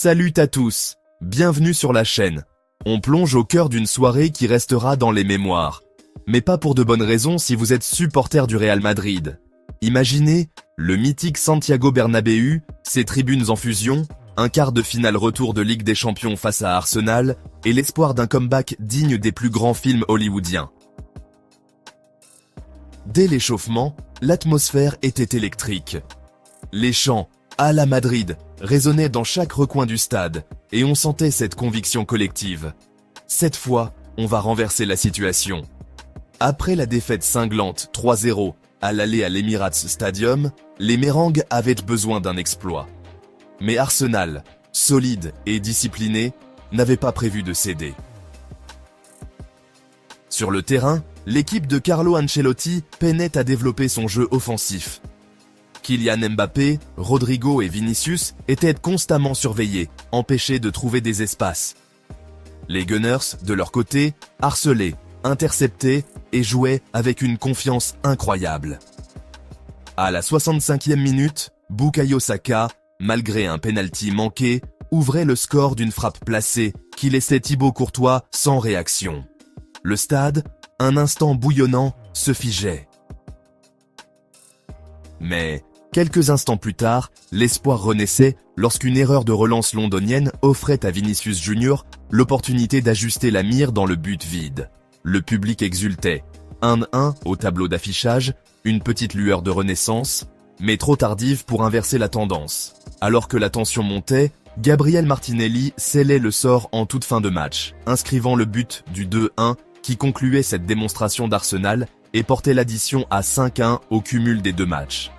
Salut à tous, bienvenue sur la chaîne. On plonge au cœur d'une soirée qui restera dans les mémoires. Mais pas pour de bonnes raisons si vous êtes supporter du Real Madrid. Imaginez, le mythique Santiago Bernabéu, ses tribunes en fusion, un quart de finale retour de Ligue des Champions face à Arsenal, et l'espoir d'un comeback digne des plus grands films hollywoodiens. Dès l'échauffement, l'atmosphère était électrique. Les chants « à la Madrid » résonnaient dans chaque recoin du stade, et on sentait cette conviction collective. Cette fois, on va renverser la situation. Après la défaite cinglante 3-0 à l'aller à l'Emirates Stadium, les Mérengues avaient besoin d'un exploit. Mais Arsenal, solide et discipliné, n'avait pas prévu de céder. Sur le terrain, l'équipe de Carlo Ancelotti peinait à développer son jeu offensif. Kylian Mbappé, Rodrigo et Vinicius étaient constamment surveillés, empêchés de trouver des espaces. Les Gunners, de leur côté, harcelaient, interceptaient et jouaient avec une confiance incroyable. À la 65e minute, Bukayo Saka, malgré un penalty manqué, ouvrait le score d'une frappe placée qui laissait Thibaut Courtois sans réaction. Le stade, un instant bouillonnant, se figeait. Mais, quelques instants plus tard, l'espoir renaissait lorsqu'une erreur de relance londonienne offrait à Vinicius Junior l'opportunité d'ajuster la mire dans le but vide. Le public exultait. 1-1 au tableau d'affichage, une petite lueur de renaissance, mais trop tardive pour inverser la tendance. Alors que la tension montait, Gabriel Martinelli scellait le sort en toute fin de match, inscrivant le but du 2-1 qui concluait cette démonstration d'Arsenal et portait l'addition à 5-1 au cumul des deux matchs.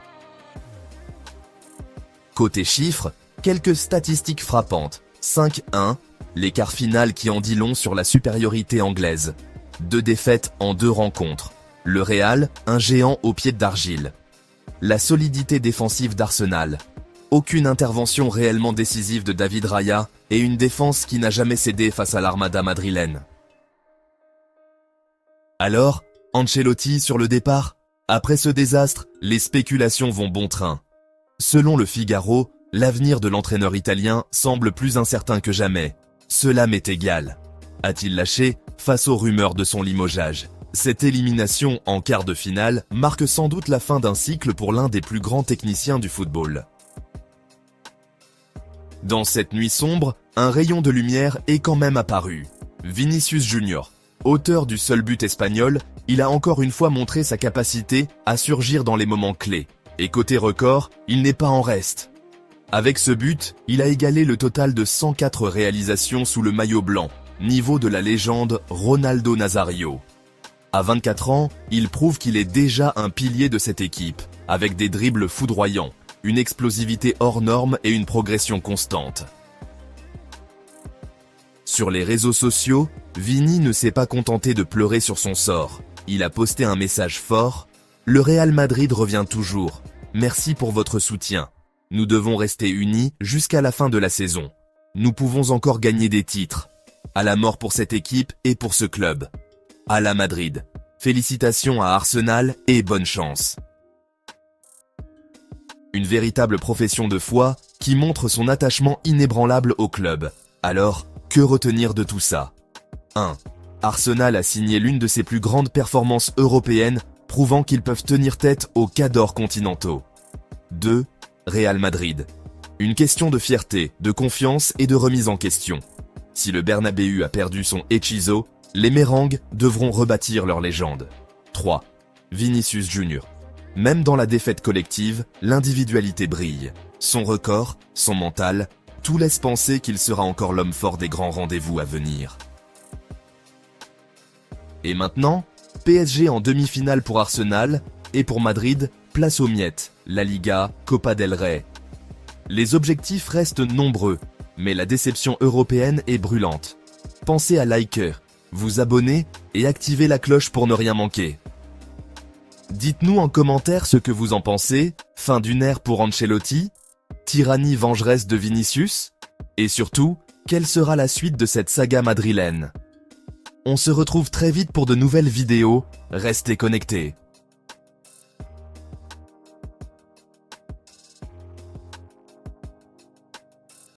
Côté chiffres, quelques statistiques frappantes. 5-1, l'écart final qui en dit long sur la supériorité anglaise. 2 défaites en 2 rencontres. Le Real, un géant aux pieds d'argile. La solidité défensive d'Arsenal. Aucune intervention réellement décisive de David Raya et une défense qui n'a jamais cédé face à l'armada madrilène. Alors, Ancelotti sur le départ? Après ce désastre, les spéculations vont bon train. Selon le Figaro, l'avenir de l'entraîneur italien semble plus incertain que jamais. Cela m'est égal. A-t-il lâché face aux rumeurs de son limogeage? Cette élimination en quart de finale marque sans doute la fin d'un cycle pour l'un des plus grands techniciens du football. Dans cette nuit sombre, un rayon de lumière est quand même apparu. Vinicius Junior, auteur du seul but espagnol, il a encore une fois montré sa capacité à surgir dans les moments clés. Et côté record, il n'est pas en reste. Avec ce but, il a égalé le total de 104 réalisations sous le maillot blanc, niveau de la légende Ronaldo Nazario. À 24 ans, il prouve qu'il est déjà un pilier de cette équipe, avec des dribbles foudroyants, une explosivité hors norme et une progression constante. Sur les réseaux sociaux, Vini ne s'est pas contenté de pleurer sur son sort. Il a posté un message fort. Le Real Madrid revient toujours. Merci pour votre soutien. Nous devons rester unis jusqu'à la fin de la saison. Nous pouvons encore gagner des titres. À la mort pour cette équipe et pour ce club. À la Madrid. Félicitations à Arsenal et bonne chance. Une véritable profession de foi qui montre son attachement inébranlable au club. Alors, que retenir de tout ça? 1. Arsenal a signé l'une de ses plus grandes performances européennes, prouvant qu'ils peuvent tenir tête aux cadors continentaux. 2. Real Madrid. Une question de fierté, de confiance et de remise en question. Si le Bernabéu a perdu son hechizo, les Mérengues devront rebâtir leur légende. 3. Vinicius Junior. Même dans la défaite collective, l'individualité brille. Son record, son mental, tout laisse penser qu'il sera encore l'homme fort des grands rendez-vous à venir. Et maintenant, PSG en demi-finale pour Arsenal, et pour Madrid, place aux miettes, La Liga, Copa del Rey. Les objectifs restent nombreux, mais la déception européenne est brûlante. Pensez à liker, vous abonner et activer la cloche pour ne rien manquer. Dites-nous en commentaire ce que vous en pensez, fin d'une ère pour Ancelotti, tyrannie vengeresse de Vinicius, et surtout, quelle sera la suite de cette saga madrilène? On se retrouve très vite pour de nouvelles vidéos, restez connectés.